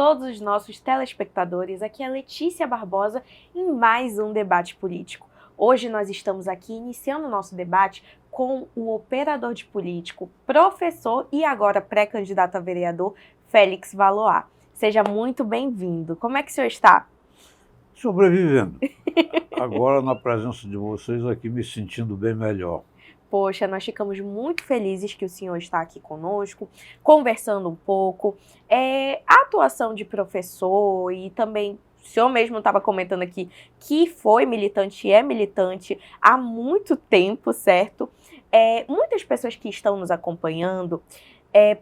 todos os nossos telespectadores. Aqui é Letícia Barbosa em mais um debate político. Hoje nós estamos aqui iniciando o nosso debate com o operador de político, professor e agora pré-candidato a vereador, Félix Valois. Seja muito bem-vindo. Como é que o senhor está? Sobrevivendo. Agora, na presença de vocês aqui, me sentindo bem melhor. Poxa, nós ficamos muito felizes que o senhor está aqui conosco, conversando um pouco. A atuação de professor e também, o senhor mesmo estava comentando aqui que foi militante e é militante há muito tempo, certo? Muitas pessoas que estão nos acompanhando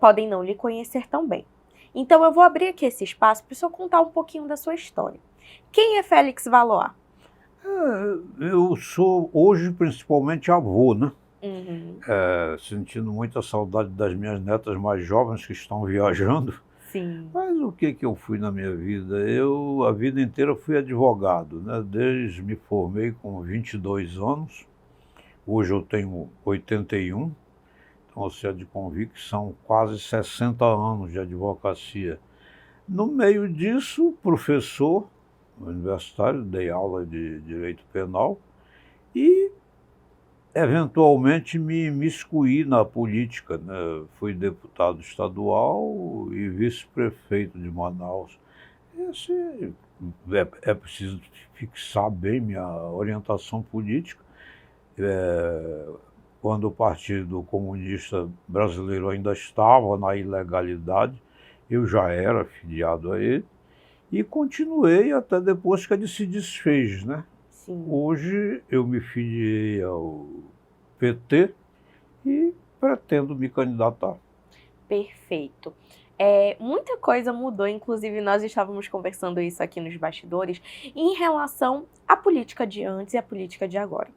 podem não lhe conhecer tão bem. Então eu vou abrir aqui esse espaço para o senhor contar um pouquinho da sua história. Quem é Félix Valois? Eu sou hoje principalmente avô, né? Uhum. Sentindo muita saudade das minhas netas mais jovens que estão viajando. Sim. Mas o que eu fui na minha vida? Eu, a vida inteira, fui advogado, né? Desde me formei com 22 anos. Hoje eu tenho 81. Então, você há de convir que são quase 60 anos de advocacia. No meio disso, professor universitário, dei aula de direito penal e eventualmente me imiscuí na política, né? Fui deputado estadual e vice-prefeito de Manaus. É preciso fixar bem minha orientação política. Quando o Partido Comunista Brasileiro ainda estava na ilegalidade, eu já era filiado a ele e continuei até depois que ele se desfez, né? Sim. Hoje eu me filiei ao PT e pretendo me candidatar. Perfeito. Muita coisa mudou, inclusive nós estávamos conversando isso aqui nos bastidores, em relação à política de antes e à política de agora.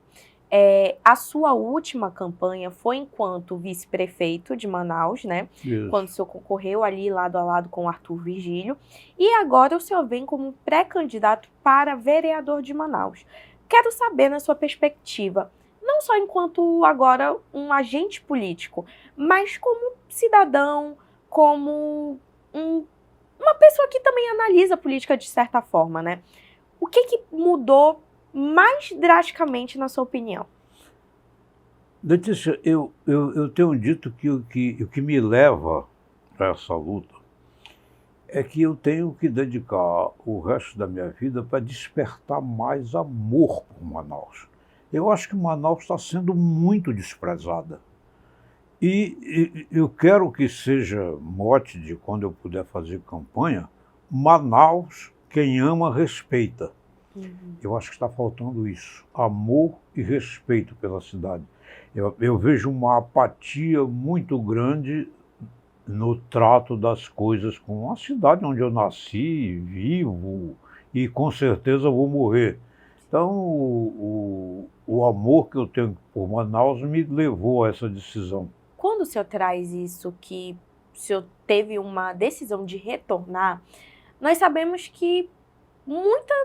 A sua última campanha foi enquanto vice-prefeito de Manaus, né? Isso. Quando o senhor concorreu ali lado a lado com o Arthur Virgílio. E agora o senhor vem como pré-candidato para vereador de Manaus. Quero saber, na sua perspectiva, não só enquanto agora um agente político, mas como cidadão, como uma pessoa que também analisa a política de certa forma, né? O que mudou mais drasticamente na sua opinião? Letícia, eu tenho dito que o que me leva a essa luta é que eu tenho que dedicar o resto da minha vida para despertar mais amor por Manaus. Eu acho que Manaus está sendo muito desprezada. E eu quero que seja mote de quando eu puder fazer campanha, Manaus, quem ama, respeita. Uhum. Eu acho que está faltando isso, amor e respeito pela cidade. Eu vejo uma apatia muito grande no trato das coisas com a cidade onde eu nasci, vivo e com certeza vou morrer. Então, o amor que eu tenho por Manaus me levou a essa decisão. Quando o senhor traz isso, que o senhor teve uma decisão de retornar, nós sabemos que muita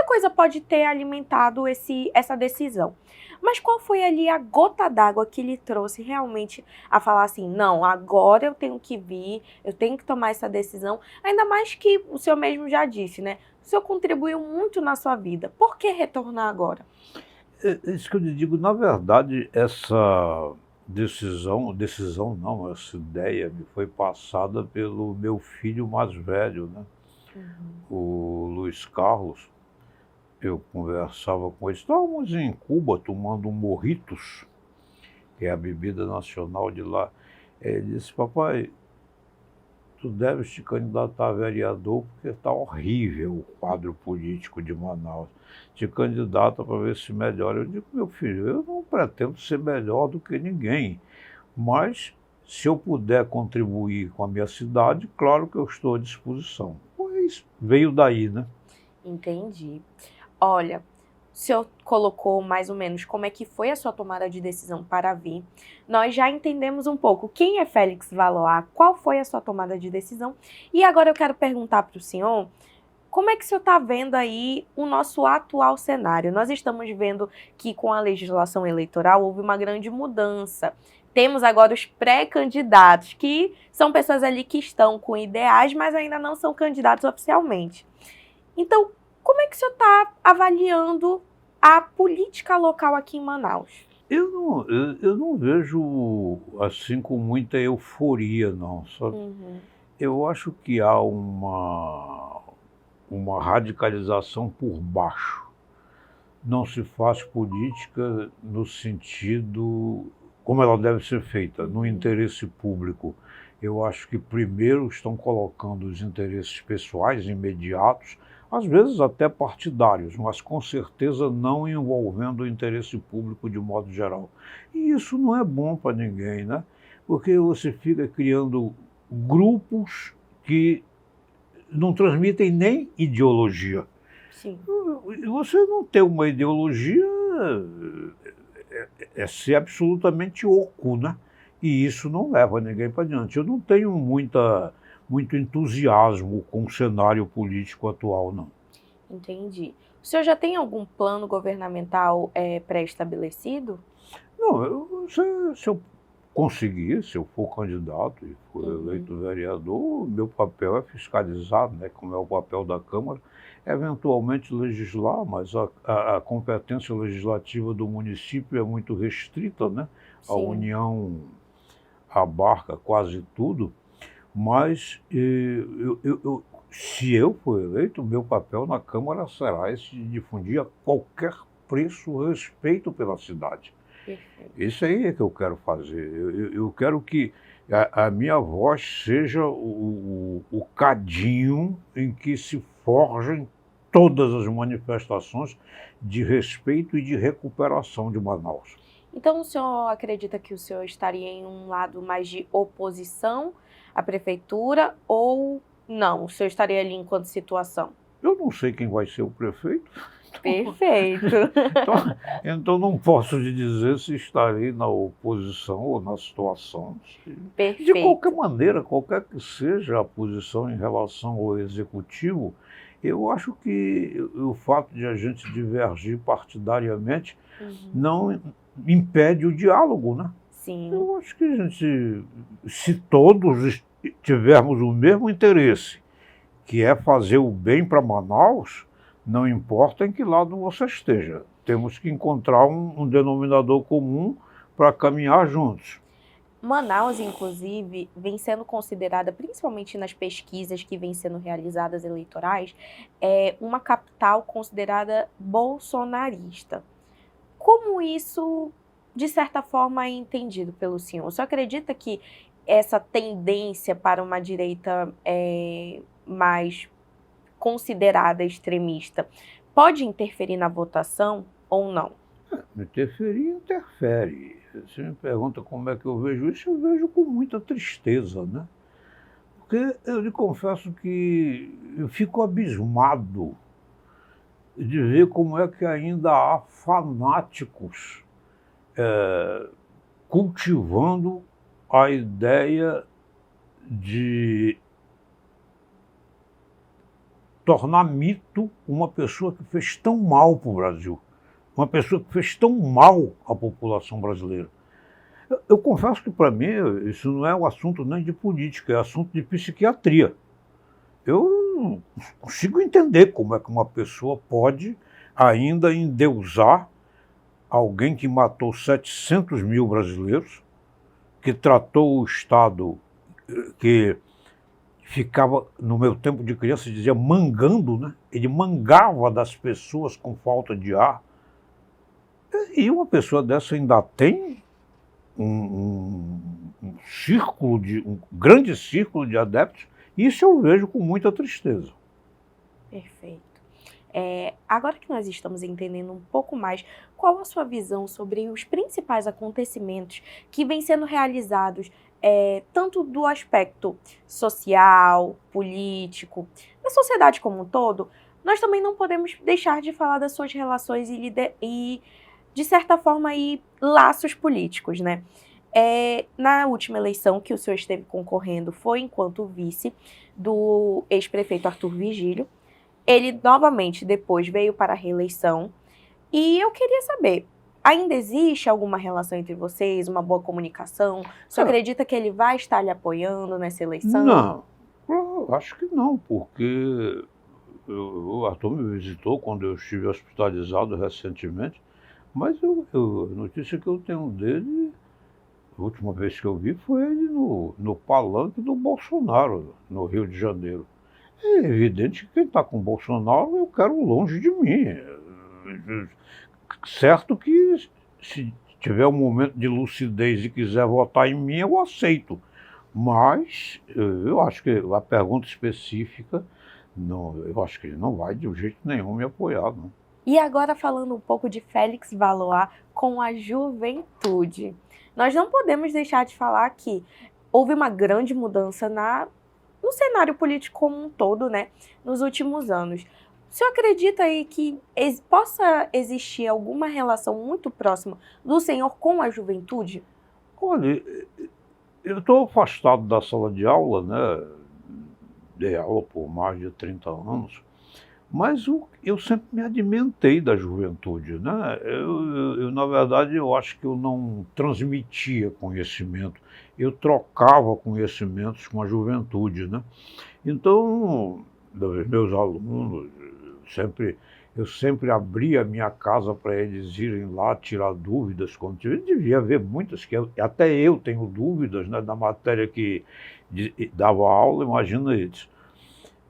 coisa pode ter alimentado essa decisão. Mas qual foi ali a gota d'água que lhe trouxe realmente a falar assim, não, agora eu tenho que vir, eu tenho que tomar essa decisão, ainda mais que o senhor mesmo já disse, né? O senhor contribuiu muito na sua vida. Por que retornar agora? Isso que eu lhe digo, na verdade, essa decisão não, essa ideia me foi passada pelo meu filho mais velho, né? O Luiz Carlos. Eu conversava com ele, estávamos em Cuba tomando um morritos, que é a bebida nacional de lá. Ele disse, papai, tu deves te candidatar a vereador porque está horrível o quadro político de Manaus. Te candidata para ver se melhora. Eu digo, meu filho, eu não pretendo ser melhor do que ninguém, mas se eu puder contribuir com a minha cidade, claro que eu estou à disposição. Pois veio daí, né? Entendi. Olha, o senhor colocou mais ou menos como é que foi a sua tomada de decisão para vir. Nós já entendemos um pouco quem é Félix Valois, qual foi a sua tomada de decisão. E agora eu quero perguntar para o senhor, como é que o senhor está vendo aí o nosso atual cenário? Nós estamos vendo que com a legislação eleitoral houve uma grande mudança. temos agora os pré-candidatos, que são pessoas ali que estão com ideais, mas ainda não são candidatos oficialmente. Então, como é que o senhor está avaliando a política local aqui em Manaus? Eu não vejo assim com muita euforia, não. Eu acho que há uma radicalização por baixo. Não se faz política no sentido como ela deve ser feita, no interesse público. Eu acho que primeiro estão colocando os interesses pessoais imediatos, às vezes até partidários, mas com certeza não envolvendo o interesse público de modo geral. E isso não é bom para ninguém, né? Porque você fica criando grupos que não transmitem nem ideologia. Sim. Você não ter uma ideologia é ser absolutamente oco, né? E isso não leva ninguém para diante. Eu não tenho muito entusiasmo com o cenário político atual, não. Entendi. O senhor já tem algum plano governamental pré-estabelecido? Não, se eu conseguir, se eu for candidato e for eleito vereador, meu papel é fiscalizar, né, como é o papel da Câmara, eventualmente legislar, mas a competência legislativa do município é muito restrita, né? A Sim. União abarca quase tudo, mas se eu for eleito, meu papel na Câmara será esse de difundir a qualquer preço o respeito pela cidade. Perfeito. Isso aí é que eu quero fazer. Eu quero que a minha voz seja o cadinho em que se forjem todas as manifestações de respeito e de recuperação de Manaus. Então, o senhor acredita que o senhor estaria em um lado mais de oposição à prefeitura ou não? O senhor estaria ali enquanto situação? Eu não sei quem vai ser o prefeito. Perfeito. Então não posso lhe dizer se estarei na oposição ou na situação. Perfeito. De qualquer maneira, qualquer que seja a posição em relação ao executivo, eu acho que o fato de a gente divergir partidariamente não impede o diálogo, né? Sim. Eu acho que a gente, se todos tivermos o mesmo interesse, que é fazer o bem para Manaus, não importa em que lado você esteja. Temos que encontrar um denominador comum para caminhar juntos. Manaus, inclusive, vem sendo considerada, principalmente nas pesquisas que vêm sendo realizadas eleitorais, uma capital considerada bolsonarista. Como isso, de certa forma, é entendido pelo senhor? O senhor acredita que essa tendência para uma direita mais considerada extremista pode interferir na votação ou não? Interferir, interfere. Você me pergunta como é que eu vejo isso, eu vejo com muita tristeza, né? Porque eu lhe confesso que eu fico abismado de ver como é que ainda há fanáticos cultivando a ideia de tornar mito uma pessoa que fez tão mal para o Brasil, uma pessoa que fez tão mal à população brasileira. Eu confesso que, para mim, isso não é um assunto nem de política, é assunto de psiquiatria. Eu não consigo entender como é que uma pessoa pode ainda endeusar alguém que matou 700 mil brasileiros, que tratou o Estado, que ficava, no meu tempo de criança, dizia mangando, né? Ele mangava das pessoas com falta de ar. E uma pessoa dessa ainda tem um grande círculo de adeptos. Isso eu vejo com muita tristeza. Perfeito. Agora que nós estamos entendendo um pouco mais, qual a sua visão sobre os principais acontecimentos que vêm sendo realizados, tanto do aspecto social, político, da sociedade como um todo? Nós também não podemos deixar de falar das suas relações e de certa forma, laços políticos, né? Na última eleição que o senhor esteve concorrendo foi enquanto vice do ex-prefeito Arthur Vigílio. Ele novamente depois veio para a reeleição. E eu queria saber, ainda existe alguma relação entre vocês, uma boa comunicação? Você acredita que ele vai estar lhe apoiando nessa eleição? Não, eu acho que não, porque o Arthur me visitou quando eu estive hospitalizado recentemente, mas a notícia que eu tenho dele, a última vez que eu vi foi ele no palanque do Bolsonaro, no Rio de Janeiro. É evidente que quem está com o Bolsonaro eu quero longe de mim. Certo que se tiver um momento de lucidez e quiser votar em mim, eu aceito. Mas eu acho que a pergunta específica, não, eu acho que ele não vai de jeito nenhum me apoiar, não. E agora falando um pouco de Félix Valois com a juventude. Nós não podemos deixar de falar que houve uma grande mudança no cenário político como um todo, né, nos últimos anos. O senhor acredita aí que possa existir alguma relação muito próxima do senhor com a juventude? Olha, eu estou afastado da sala de aula, né? Dei aula por mais de 30 anos, mas eu sempre me alimentei da juventude, né? Na verdade, eu acho que eu não transmitia conhecimento, eu trocava conhecimentos com a juventude, né? Então, dos meus alunos, eu sempre abria a minha casa para eles irem lá tirar dúvidas quando tiver. Devia haver muitas, até eu tenho dúvidas, né, da matéria que dava aula, imagina eles.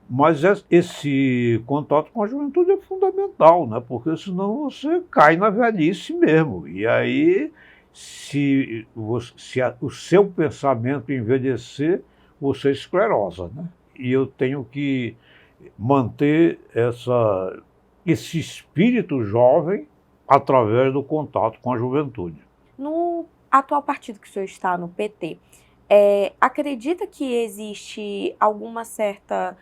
Mas esse contato com a juventude é fundamental, né? Porque senão você cai na velhice mesmo. E aí, se o seu pensamento envelhecer, você esclerosa, né? E eu tenho que manter esse espírito jovem através do contato com a juventude. No atual partido que o senhor está, no PT, acredita que existe alguma certa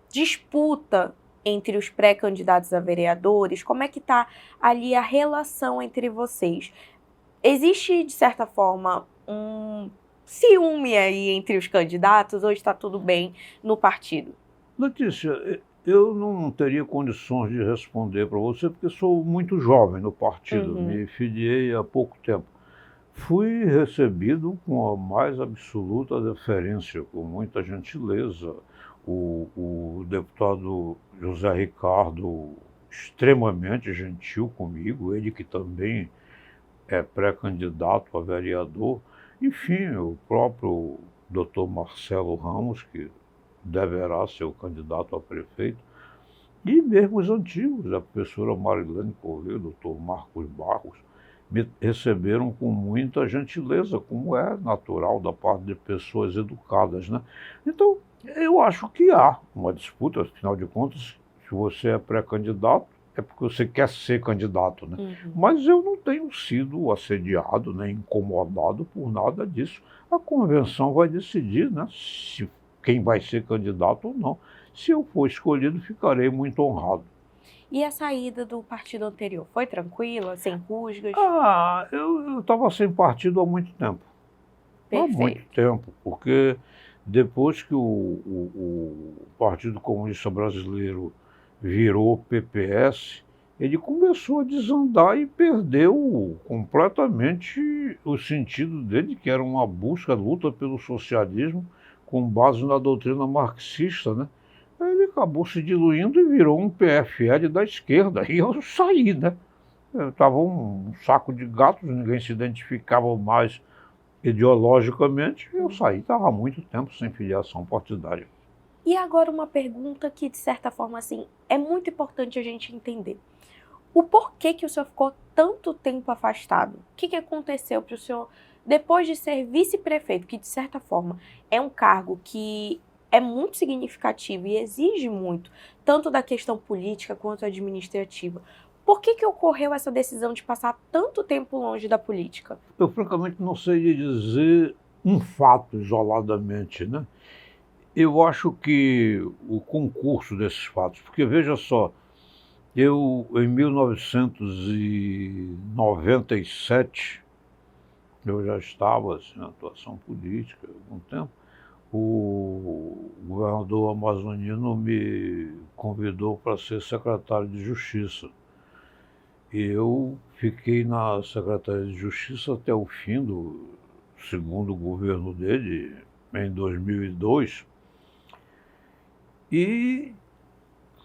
disputa entre os pré-candidatos a vereadores? Como é que está ali a relação entre vocês? Existe, de certa forma, um ciúme aí entre os candidatos ou está tudo bem no partido? Letícia, eu não teria condições de responder para você porque sou muito jovem no partido, me filiei há pouco tempo. Fui recebido com a mais absoluta deferência, com muita gentileza. O deputado José Ricardo, extremamente gentil comigo, ele que também é pré-candidato a vereador. Enfim, o próprio doutor Marcelo Ramos, que deverá ser o candidato a prefeito, e mesmo os antigos, a professora Marilene Corrêa, o doutor Marcos Barros, me receberam com muita gentileza, como é natural da parte de pessoas educadas, né? Então, eu acho que há uma disputa, afinal de contas, se você é pré-candidato, é porque você quer ser candidato, né? Mas eu não tenho sido assediado, nem incomodado por nada disso. A convenção vai decidir, né, quem vai ser candidato ou não. Se eu for escolhido, ficarei muito honrado. E a saída do partido anterior foi tranquila, sem rusgas? Eu estava sem partido há muito tempo. Há muito Perfeito. tempo, porque depois que o Partido Comunista Brasileiro virou PPS, ele começou a desandar e perdeu completamente o sentido dele, que era uma busca, luta pelo socialismo com base na doutrina marxista, né? Aí ele acabou se diluindo e virou um PFL da esquerda, e eu saí, né? Eu estava um saco de gatos, ninguém se identificava mais ideologicamente, eu saí, estava há muito tempo sem filiação partidária. E agora uma pergunta que, de certa forma, assim, é muito importante a gente entender. O porquê que o senhor ficou tanto tempo afastado? O que aconteceu para o senhor, depois de ser vice-prefeito, que, de certa forma, é um cargo que é muito significativo e exige muito, tanto da questão política quanto administrativa. Por que ocorreu essa decisão de passar tanto tempo longe da política? Eu, francamente, não sei lhe dizer um fato isoladamente, né? Eu acho que o concurso desses fatos, porque veja só, eu em 1997, eu já estava assim, na atuação política há algum tempo, o governador amazonino me convidou para ser secretário de Justiça. eu fiquei na Secretaria de Justiça até o fim do segundo governo dele, em 2002, e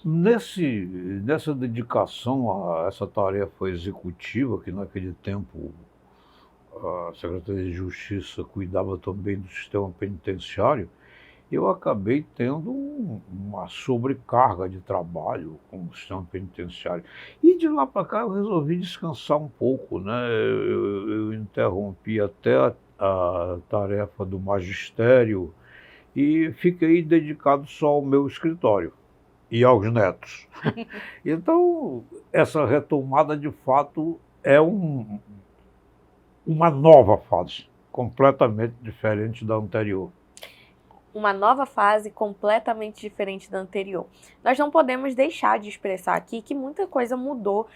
nessa dedicação a essa tarefa executiva, que naquele tempo a Secretaria de Justiça cuidava também do sistema penitenciário, eu acabei tendo uma sobrecarga de trabalho com o sistema penitenciário. E de lá para cá eu resolvi descansar um pouco, né? Eu interrompi até a tarefa do magistério e fiquei dedicado só ao meu escritório e aos netos. Então, essa retomada, de fato, é uma nova fase, completamente diferente da anterior. Uma nova fase completamente diferente da anterior. Nós não podemos deixar de expressar aqui que muita coisa mudou,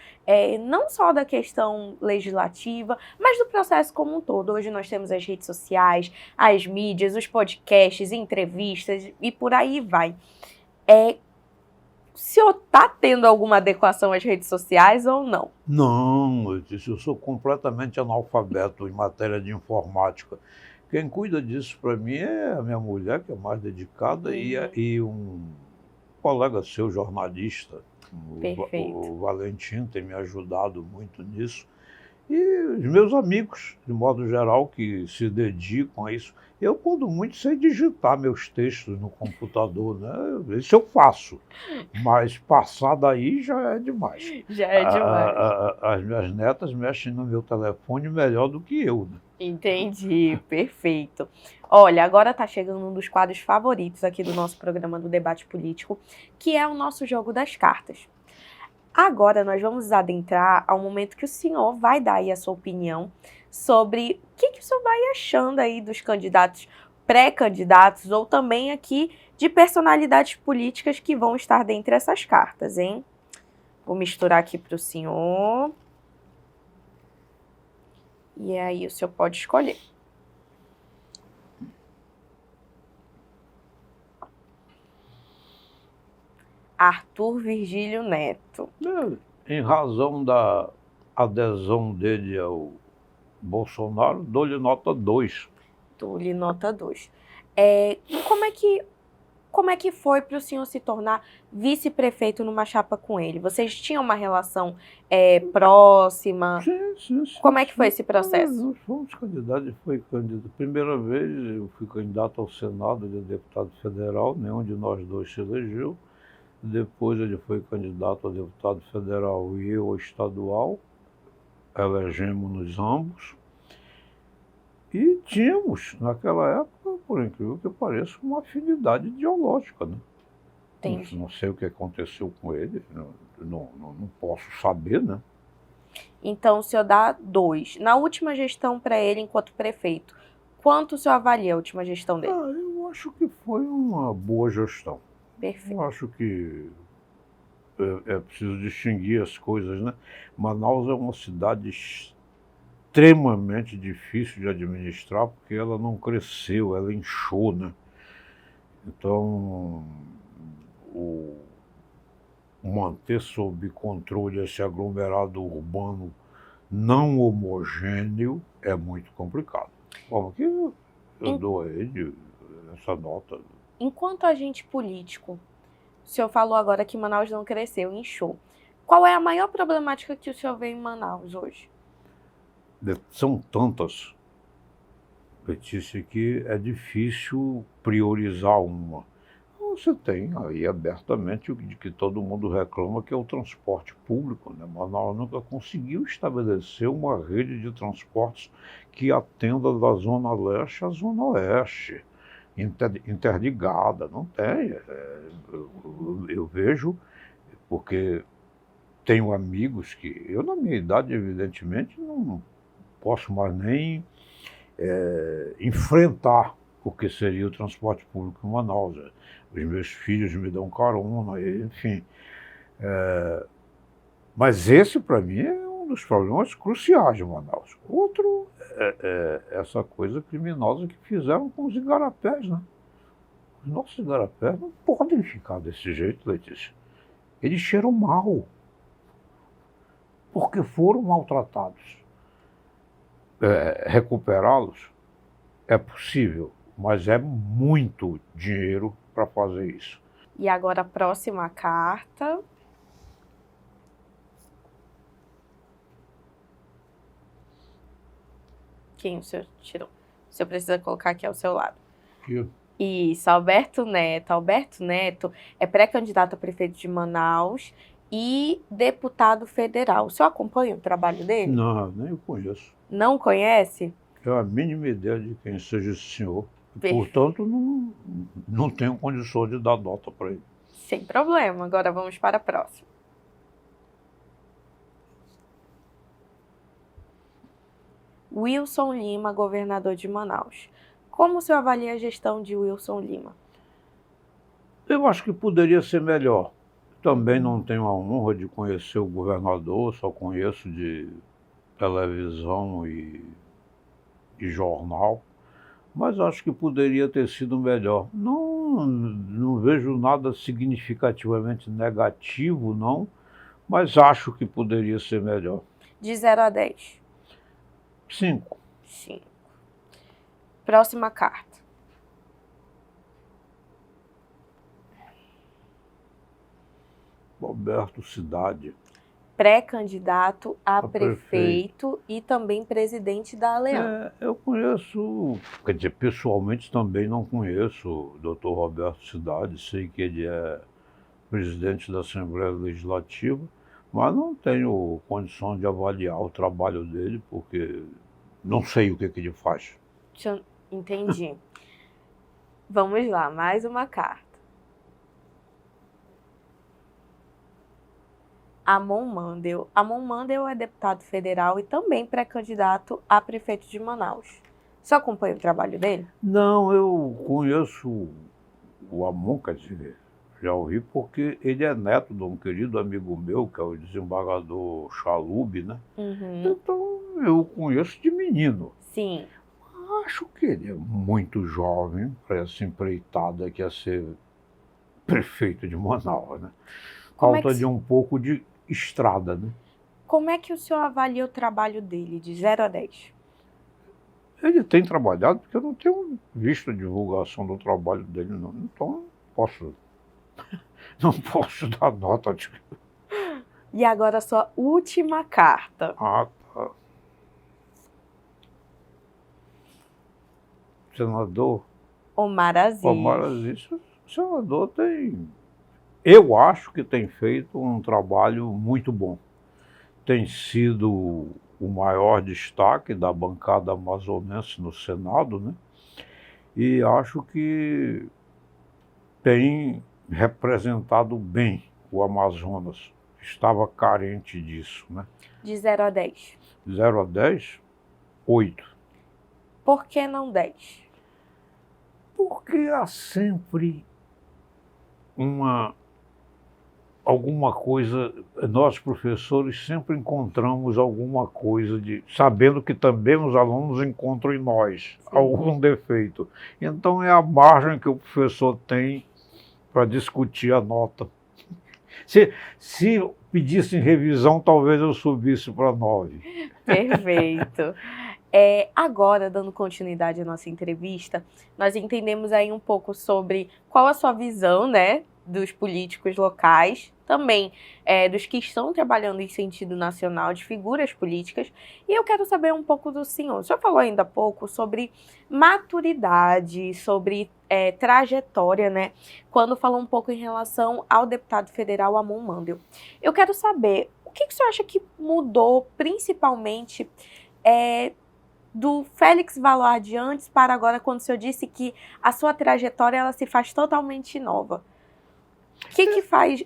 não só da questão legislativa, mas do processo como um todo. Hoje nós temos as redes sociais, as mídias, os podcasts, entrevistas e por aí vai. O senhor está tendo alguma adequação às redes sociais ou não? Não, eu sou completamente analfabeto em matéria de informática. Quem cuida disso para mim é a minha mulher, que é mais dedicada, e um colega seu, jornalista, o Valentim, tem me ajudado muito nisso. E os meus amigos, de modo geral, que se dedicam a isso. Eu, quando muito, sei digitar meus textos no computador, né? Isso eu faço, mas passar daí já é demais. Já é demais. As minhas netas mexem no meu telefone melhor do que eu, né? Entendi, perfeito. Olha, agora está chegando um dos quadros favoritos aqui do nosso programa do Debate Político, que é o nosso jogo das cartas. Agora nós vamos adentrar ao momento que o senhor vai dar aí a sua opinião sobre o que o senhor vai achando aí dos candidatos, pré-candidatos ou também aqui de personalidades políticas que vão estar dentre essas cartas, hein? Vou misturar aqui para o senhor. E aí o senhor pode escolher. Arthur Virgílio Neto. Em razão da adesão dele ao Bolsonaro, dou-lhe nota 2. Dou-lhe nota 2. Como é que foi para o senhor se tornar vice-prefeito numa chapa com ele? Vocês tinham uma relação próxima? Sim. Como é que foi esse processo? Nós fomos candidatos, Primeira vez eu fui candidato ao Senado de deputado federal, nenhum de nós dois se elegeu. Depois ele foi candidato a deputado federal e eu a estadual, elegemos-nos ambos. E tínhamos, naquela época, por incrível que pareça, uma afinidade ideológica, né? Entendi. Não sei o que aconteceu com ele, não posso saber, né? Então o senhor dá 2. Na última gestão para ele enquanto prefeito, quanto o senhor avalia a última gestão dele? Eu acho que foi uma boa gestão. Perfeito. Eu acho que é preciso distinguir as coisas, né? Manaus é uma cidade extremamente difícil de administrar, porque ela não cresceu, ela inchou, né? Então, manter sob controle esse aglomerado urbano não homogêneo é muito complicado. Bom, aqui eu dou a ele essa nota. Enquanto agente político, o senhor falou agora que Manaus não cresceu, inchou. Qual é a maior problemática que o senhor vê em Manaus hoje? São tantas, Letícia, que é difícil priorizar uma. Você tem aí abertamente o de que todo mundo reclama, que é o transporte público, né? Manaus nunca conseguiu estabelecer uma rede de transportes que atenda da Zona Leste à Zona Oeste, interligada, não tem. Eu vejo, porque tenho amigos que, eu na minha idade, evidentemente, não posso mais nem enfrentar o que seria o transporte público em Manaus. Os meus filhos me dão carona, enfim. Mas esse, para mim, é um dos problemas cruciais de Manaus. Outro é essa coisa criminosa que fizeram com os igarapés, né? Os nossos igarapés não podem ficar desse jeito, Letícia. Eles cheiram mal. porque foram maltratados. Recuperá-los é possível, mas é muito dinheiro para fazer isso. E agora a próxima carta. Quem o senhor tirou? O senhor precisa colocar aqui ao seu lado. Aqui. Isso, Alberto Neto. Alberto Neto é pré-candidato a prefeito de Manaus e deputado federal. O senhor acompanha o trabalho dele? Não, nem eu conheço. Não conhece? Eu tenho a mínima ideia de quem seja esse senhor. Perfeito. Portanto, não tenho condições de dar nota para ele. Sem problema. Agora vamos para a próxima. Wilson Lima, governador de Manaus. Como o senhor avalia a gestão de Wilson Lima? Eu acho que poderia ser melhor. Também não tenho a honra de conhecer o governador, só conheço de televisão e jornal, mas acho que poderia ter sido melhor. Não vejo nada significativamente negativo, não, mas acho que poderia ser melhor. De 0 a 10. 5. 5. Próxima carta. Roberto Cidade. Pré-candidato a Prefeito. prefeito e também presidente da Aliança. Eu conheço, quer dizer, pessoalmente também não conheço o doutor Roberto Cidade, sei que ele é presidente da Assembleia Legislativa, mas não tenho condição de avaliar o trabalho dele, porque não sei o que ele faz. Entendi. Vamos lá, mais uma carta. Amon Mandel. Amon Mandel é deputado federal e também pré-candidato a prefeito de Manaus. Você acompanha o trabalho dele? Não, eu conheço o Amon, quer dizer, já ouvi, porque ele é neto de um querido amigo meu, que é o desembargador Chalub, né? Uhum. Então, eu conheço de menino. Sim. Acho que ele é muito jovem para essa empreitada que é ser prefeito de Manaus, né? Falta de um pouco de estrada, né? Como é que o senhor avalia o trabalho dele, de 0 a 10? Ele tem trabalhado, porque eu não tenho visto a divulgação do trabalho dele, não. Então, não posso dar nota. E agora a sua última carta. Ah, tá. Senador Omar Aziz. Omar Aziz, o senador tem... Eu acho que tem feito um trabalho muito bom. Tem sido o maior destaque da bancada amazonense no Senado, né? E acho que tem representado bem o Amazonas. Estava carente disso, né? De 0 a 10. 0 a 10, 8. Por que não 10? Porque há sempre alguma coisa, nós professores sempre encontramos alguma coisa, sabendo que também os alunos encontram em nós algum defeito. Então é a margem que o professor tem para discutir a nota. Se pedissem revisão, talvez eu subisse para 9. Perfeito. Agora, dando continuidade à nossa entrevista, nós entendemos aí um pouco sobre qual a sua visão, né, dos políticos locais, também dos que estão trabalhando em sentido nacional, de figuras políticas, e eu quero saber um pouco do senhor. O senhor falou ainda há pouco sobre maturidade, sobre trajetória, né, quando falou um pouco em relação ao deputado federal Amon Mandel. Eu quero saber, o que o senhor acha que mudou, principalmente, do Félix Valor de antes para agora, quando o senhor disse que a sua trajetória ela se faz totalmente nova?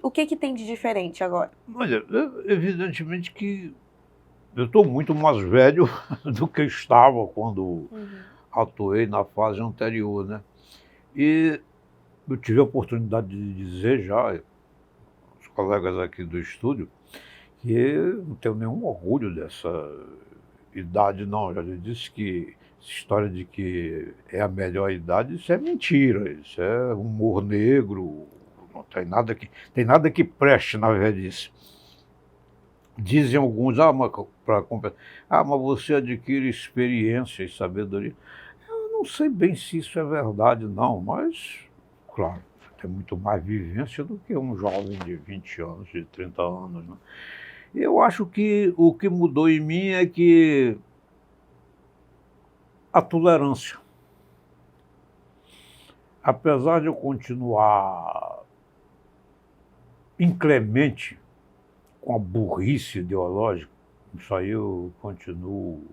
O que tem de diferente agora? Olha, evidentemente que eu estou muito mais velho do que estava quando atuei na fase anterior, né? E eu tive a oportunidade de dizer já, os colegas aqui do estúdio, que eu não tenho nenhum orgulho dessa idade, não. Já disse que essa história de que é a melhor idade, isso é mentira, isso é humor negro. Não tem nada que preste na velhice. Dizem alguns, mas você adquire experiência e sabedoria. Eu não sei bem se isso é verdade, não, mas, claro, tem muito mais vivência do que um jovem de 20 anos, de 30 anos, né? Eu acho que o que mudou em mim é que a tolerância. Apesar de eu continuar inclemente com a burrice ideológica, isso aí eu continuo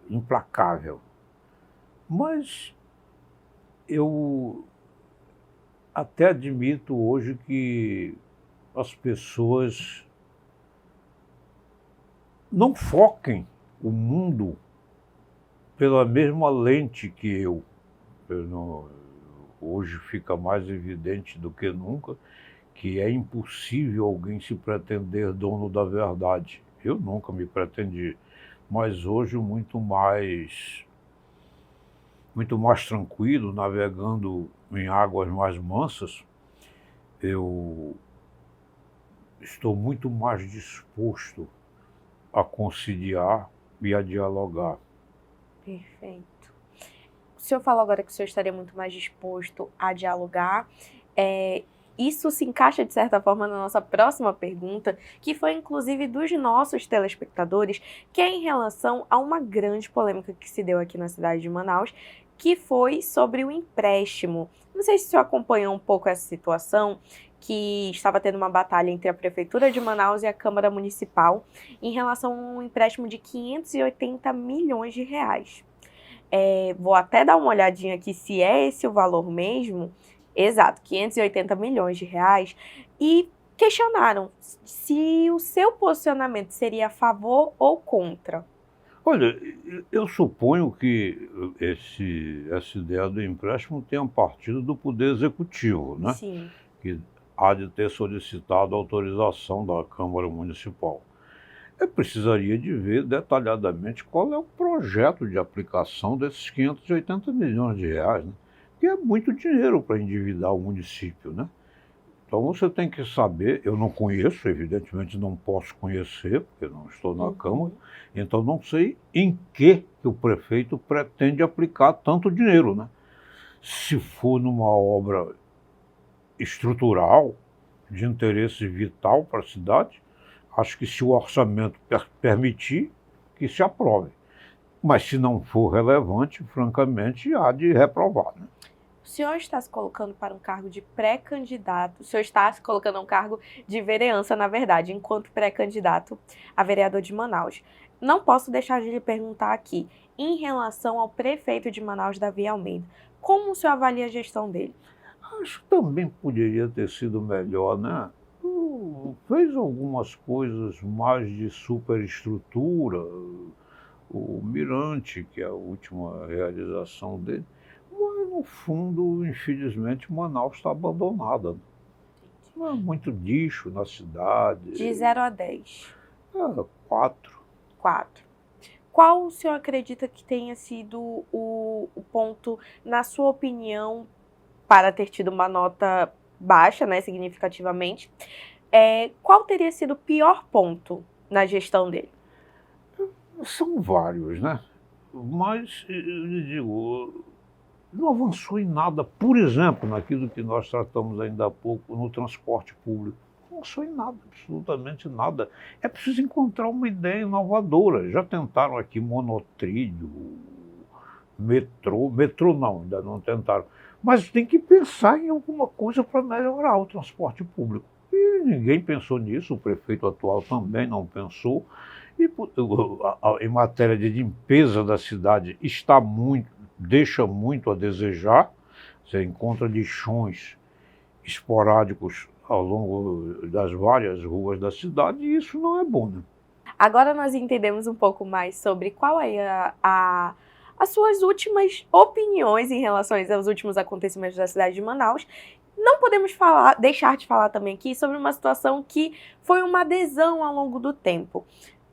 implacável. Mas eu até admito hoje que as pessoas não foquem o mundo pela mesma lente que eu. Hoje fica mais evidente do que nunca que é impossível alguém se pretender dono da verdade. Eu nunca me pretendi, mas hoje muito mais tranquilo, navegando em águas mais mansas, eu estou muito mais disposto a conciliar e a dialogar. Perfeito. O senhor falou agora que o senhor estaria muito mais disposto a dialogar. Isso se encaixa, de certa forma, na nossa próxima pergunta, que foi inclusive dos nossos telespectadores, que é em relação a uma grande polêmica que se deu aqui na cidade de Manaus, que foi sobre o empréstimo. Não sei se o senhor acompanhou um pouco essa situação, que estava tendo uma batalha entre a Prefeitura de Manaus e a Câmara Municipal em relação a um empréstimo de 580 milhões de reais. Vou até dar uma olhadinha aqui se é esse o valor mesmo. Exato, 580 milhões de reais. E questionaram se o seu posicionamento seria a favor ou contra. Olha, eu suponho que essa ideia do empréstimo tenha partido do Poder Executivo, né? Sim. Que há de ter solicitado a autorização da Câmara Municipal. Eu precisaria de ver detalhadamente qual é o projeto de aplicação desses 580 milhões de reais, né? Que é muito dinheiro para endividar o município, né? Então você tem que saber, eu não conheço, evidentemente não posso conhecer, porque não estou na Câmara, então não sei em que o prefeito pretende aplicar tanto dinheiro, né? Se for numa obra estrutural, de interesse vital para a cidade, acho que se o orçamento permitir, que se aprove. Mas se não for relevante, francamente, há de reprovar, né? O senhor está se colocando para um cargo de pré-candidato, o senhor está se colocando a um cargo de vereança, na verdade, enquanto pré-candidato a vereador de Manaus. Não posso deixar de lhe perguntar aqui, em relação ao prefeito de Manaus, Davi Almeida, como o senhor avalia a gestão dele? Acho que também poderia ter sido melhor, né? Fez algumas coisas mais de superestrutura, o Mirante, que é a última realização dele, mas no fundo, infelizmente, Manaus está abandonada. Não é muito lixo na cidade. De 0 a 10. 4. 4. Qual o senhor acredita que tenha sido o ponto, na sua opinião, para ter tido uma nota baixa, né, significativamente? Qual teria sido o pior ponto na gestão dele? São vários, né? Mas, eu lhe digo, não avançou em nada. Por exemplo, naquilo que nós tratamos ainda há pouco, no transporte público. Não avançou em nada, absolutamente nada. É preciso encontrar uma ideia inovadora. Já tentaram aqui monotrilho, metrô não, ainda não tentaram. Mas tem que pensar em alguma coisa para melhorar o transporte público. E ninguém pensou nisso, o prefeito atual também não pensou. E em matéria de limpeza da cidade, deixa muito a desejar. Você encontra lixões esporádicos ao longo das várias ruas da cidade e isso não é bom, né? Agora nós entendemos um pouco mais sobre qual é as suas últimas opiniões em relação aos últimos acontecimentos da cidade de Manaus. Não podemos deixar de falar também aqui sobre uma situação que foi uma adesão ao longo do tempo.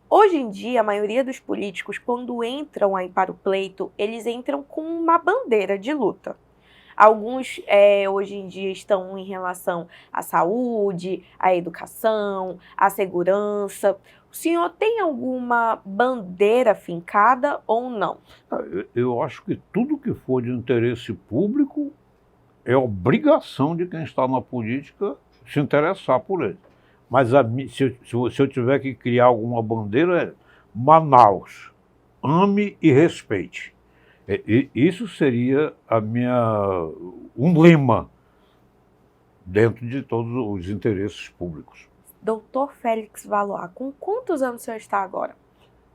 Hoje em dia, a maioria dos políticos, quando entram aí para o pleito, eles entram com uma bandeira de luta. Alguns hoje em dia estão em relação à saúde, à educação, à segurança. O senhor tem alguma bandeira fincada ou não? Eu acho que tudo que for de interesse público é obrigação de quem está na política se interessar por ele. Mas se eu tiver que criar alguma bandeira, é Manaus, ame e respeite. Isso seria um lema dentro de todos os interesses públicos. Doutor Félix Valois, com quantos anos o senhor está agora?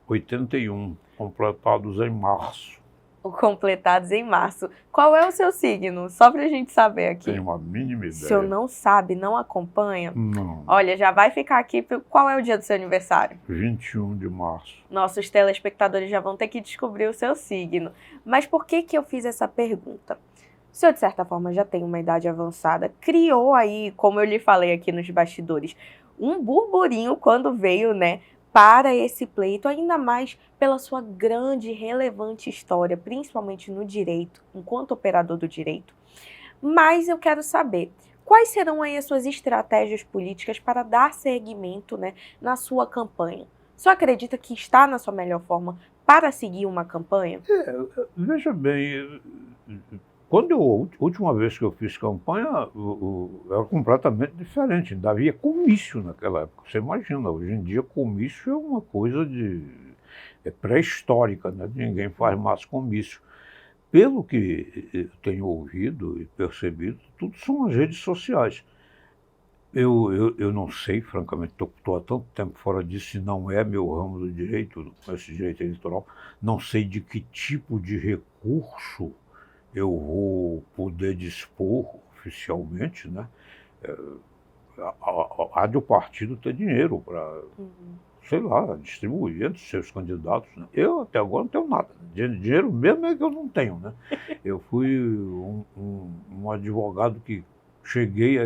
81, completados em março. Completados em março. Qual é o seu signo? Só pra gente saber aqui. Tenho uma mínima ideia. O senhor não sabe, não acompanha? Não. Olha, já vai ficar aqui. Qual é o dia do seu aniversário? 21 de março. Nossos telespectadores já vão ter que descobrir o seu signo. Mas por que eu fiz essa pergunta? O senhor, de certa forma, já tem uma idade avançada, criou aí, como eu lhe falei aqui nos bastidores, um burburinho quando veio, né, para esse pleito, ainda mais pela sua grande e relevante história, principalmente no direito, enquanto operador do direito. Mas eu quero saber, quais serão aí as suas estratégias políticas para dar seguimento, né, na sua campanha? O senhor acredita que está na sua melhor forma para seguir uma campanha? Veja bem, a última vez que eu fiz campanha, era completamente diferente. Ainda havia comício naquela época. Você imagina, hoje em dia comício é uma coisa pré-histórica, né? Ninguém faz mais comício. Pelo que eu tenho ouvido e percebido, tudo são as redes sociais. Eu não sei, francamente, estou há tanto tempo fora disso e não é meu ramo do direito, esse direito eleitoral, não sei de que tipo de recurso eu vou poder dispor oficialmente, né? Há de o partido ter dinheiro para, sei lá, distribuir entre seus candidatos, né? Eu até agora não tenho nada. Dinheiro mesmo é que eu não tenho, né? Eu fui um advogado que cheguei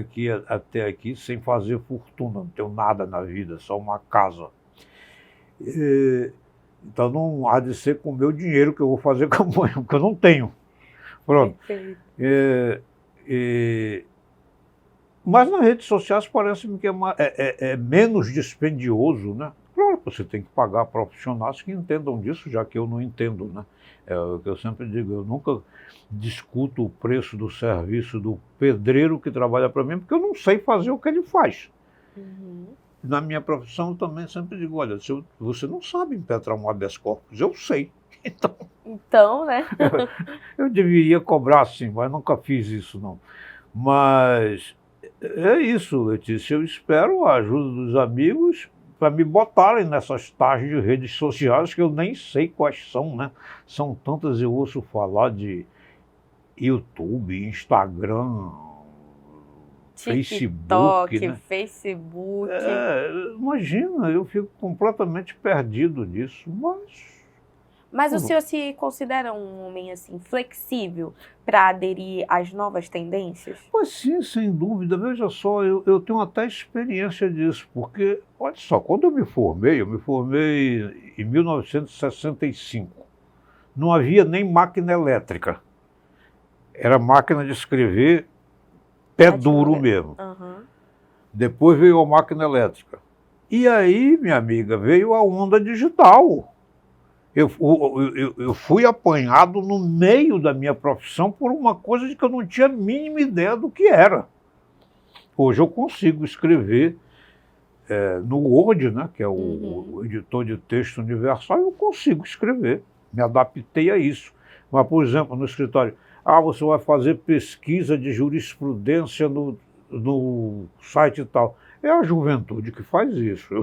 até aqui sem fazer fortuna, não tenho nada na vida, só uma casa. Então não há de ser com o meu dinheiro que eu vou fazer campanha, porque eu não tenho. Pronto. Mas nas redes sociais parece-me que é menos dispendioso, né? Claro que você tem que pagar profissionais que entendam disso, já que eu não entendo, né? É o que eu sempre digo, eu nunca discuto o preço do serviço do pedreiro que trabalha para mim, porque eu não sei fazer o que ele faz. Na minha profissão eu também sempre digo, olha, você não sabe impetrar um habeas corpus, eu sei. Então, né? Eu deveria cobrar sim, mas nunca fiz isso, não. Mas é isso, Letícia. Eu espero a ajuda dos amigos para me botarem nessas tais de redes sociais que eu nem sei quais são, né? São tantas, eu ouço falar de YouTube, Instagram, Facebook, né? Facebook. Imagina, eu fico completamente perdido nisso, Mas o senhor se considera um homem assim flexível para aderir às novas tendências? Pois sim, sem dúvida. Veja só, eu tenho até experiência disso, porque, olha só, quando eu me formei em 1965. Não havia nem máquina elétrica. Era máquina de escrever pé duro mesmo. Depois veio a máquina elétrica. E aí, minha amiga, veio a onda digital. Eu fui apanhado no meio da minha profissão por uma coisa de que eu não tinha a mínima ideia do que era. Hoje eu consigo escrever no Word, né, que é o editor de texto universal, eu consigo escrever. Me adaptei a isso. Mas, por exemplo, no escritório, você vai fazer pesquisa de jurisprudência no site e tal. É a juventude que faz isso.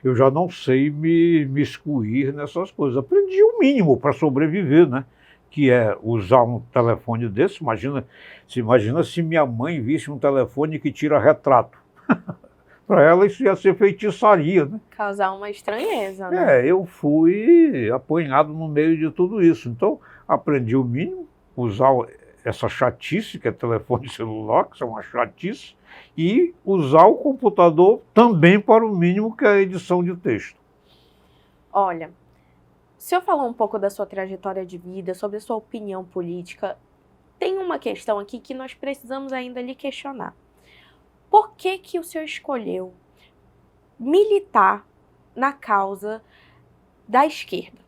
Eu já não sei me excluir nessas coisas. Aprendi o mínimo para sobreviver, né? Que é usar um telefone desse. Imagina se minha mãe visse um telefone que tira retrato. Para ela isso ia ser feitiçaria, né? Causar uma estranheza, né? Eu fui apanhado no meio de tudo isso. Então, aprendi o mínimo, usar essa chatice, que é telefone celular, que é uma chatice, e usar o computador também para o mínimo, que é a edição de texto. Olha, o senhor falou um pouco da sua trajetória de vida, sobre a sua opinião política. tem uma questão aqui que nós precisamos ainda lhe questionar. Por que que o senhor escolheu militar na causa da esquerda?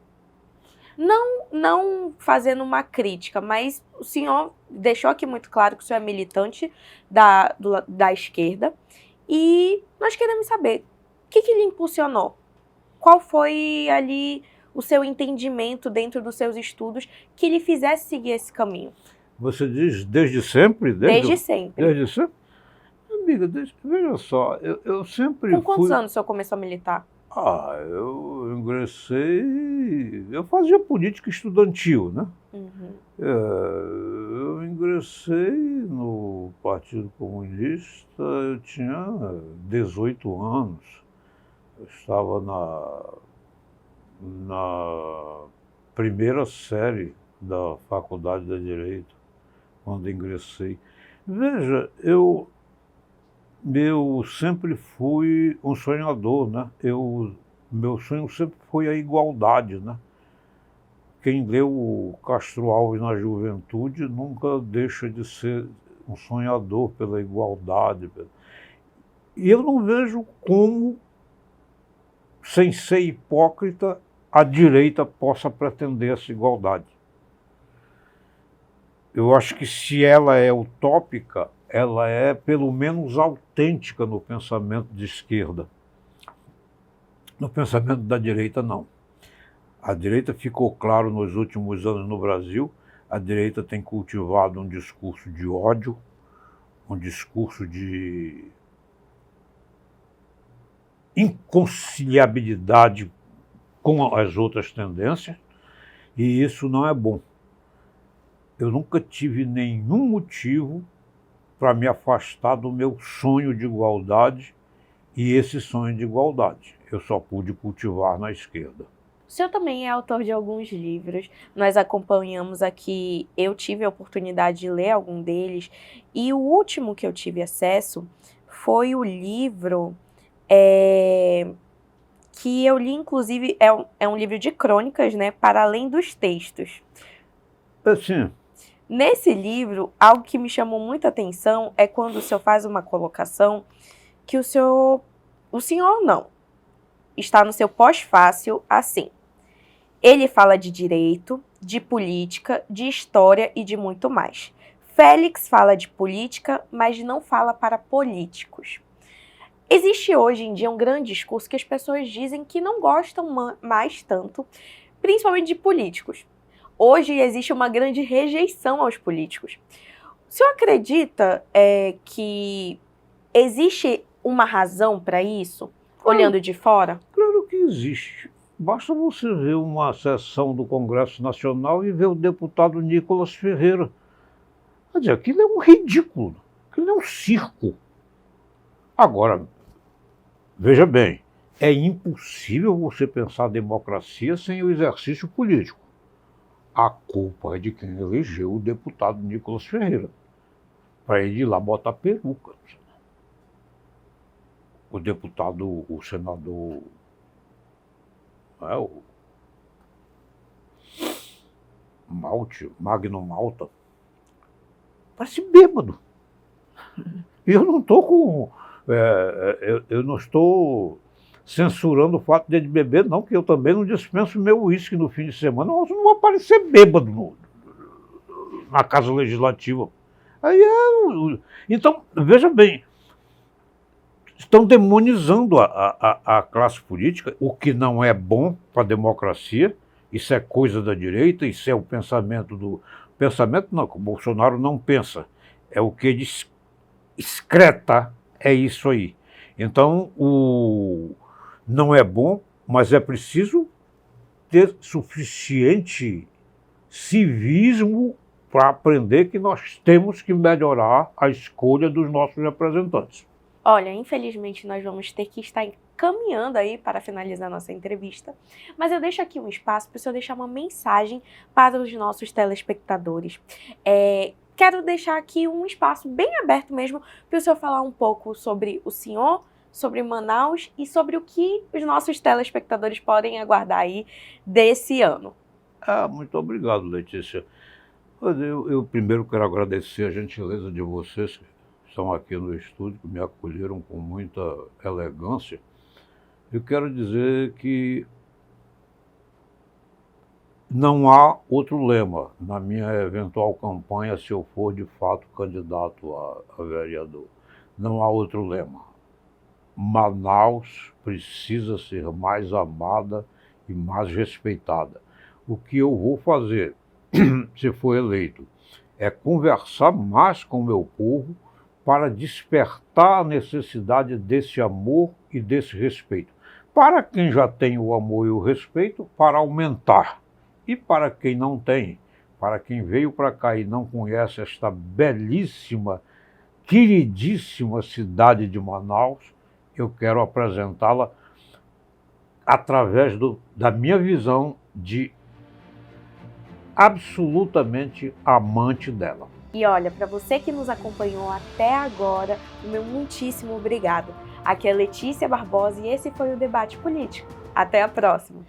Não fazendo uma crítica, mas o senhor deixou aqui muito claro que o senhor é militante da esquerda e nós queremos saber o que lhe impulsionou? Qual foi ali o seu entendimento dentro dos seus estudos que lhe fizesse seguir esse caminho? Você diz desde sempre? Desde sempre. Desde sempre? Amiga, veja só, eu sempre Com quantos fui... anos o senhor começou a militar? Eu ingressei... Eu fazia política estudantil, né? Uhum. Eu ingressei no Partido Comunista, eu tinha 18 anos. Eu estava na primeira série da Faculdade de Direito, quando ingressei. Veja, eu sempre fui um sonhador, né? Meu sonho sempre foi a igualdade, né? Quem leu Castro Alves na juventude nunca deixa de ser um sonhador pela igualdade. E eu não vejo como, sem ser hipócrita, a direita possa pretender essa igualdade. Eu acho que se ela é utópica, ela é pelo menos autêntica no pensamento de esquerda. No pensamento da direita, não. A direita ficou claro nos últimos anos no Brasil, a direita tem cultivado um discurso de ódio, um discurso de inconciliabilidade com as outras tendências, e isso não é bom. Eu nunca tive nenhum motivo para me afastar do meu sonho de igualdade, e esse sonho de igualdade eu só pude cultivar na esquerda. O senhor também é autor de alguns livros, nós acompanhamos aqui, eu tive a oportunidade de ler algum deles, e o último que eu tive acesso foi o livro que eu li, inclusive, é um livro de crônicas, né, para além dos textos. Sim. Nesse livro, algo que me chamou muita atenção é quando o senhor faz uma colocação que o senhor não, está no seu pós-fácil assim. Ele fala de direito, de política, de história e de muito mais. Félix fala de política, mas não fala para políticos. Existe hoje em dia um grande discurso que as pessoas dizem que não gostam mais tanto, principalmente de políticos. Hoje existe uma grande rejeição aos políticos. O senhor acredita que existe uma razão para isso, olhando de fora? Claro que existe. Basta você ver uma sessão do Congresso Nacional e ver o deputado Nicolas Ferreira. Quer dizer, aquilo é um ridículo, aquilo é um circo. Agora, veja bem, é impossível você pensar democracia sem o exercício político. A culpa é de quem elegeu o deputado Nicolas Ferreira, para ele ir lá botar peruca. O deputado, o senador, o Magno Malta, parece bêbado. E eu não estou eu não estou censurando o fato de ele beber, não, que eu também não dispenso meu uísque no fim de semana, mas não vou aparecer bêbado na Casa Legislativa. Então, veja bem, estão demonizando a classe política, o que não é bom para a democracia. Isso é coisa da direita, isso é o pensamento do... Pensamento não, que o Bolsonaro não pensa. É o que ele excreta, é isso aí. Então, não é bom, mas é preciso ter suficiente civismo para aprender que nós temos que melhorar a escolha dos nossos representantes. Olha, infelizmente nós vamos ter que estar caminhando aí para finalizar nossa entrevista, mas eu deixo aqui um espaço para o senhor deixar uma mensagem para os nossos telespectadores. Quero deixar aqui um espaço bem aberto mesmo para o senhor falar um pouco sobre o senhor, sobre Manaus e sobre o que os nossos telespectadores podem aguardar aí desse ano. Muito obrigado, Letícia. Olha, eu primeiro quero agradecer a gentileza de vocês que estão aqui no estúdio, que me acolheram com muita elegância. Eu quero dizer que não há outro lema na minha eventual campanha se eu for de fato candidato a vereador. Não há outro lema. Manaus precisa ser mais amada e mais respeitada. O que eu vou fazer, se for eleito, é conversar mais com o meu povo para despertar a necessidade desse amor e desse respeito. Para quem já tem o amor e o respeito, para aumentar. E para quem não tem, para quem veio para cá e não conhece esta belíssima, queridíssima cidade de Manaus, eu quero apresentá-la através da minha visão de absolutamente amante dela. E olha, para você que nos acompanhou até agora, o meu muitíssimo obrigado. Aqui é Letícia Barbosa e esse foi o Debate Político. Até a próxima!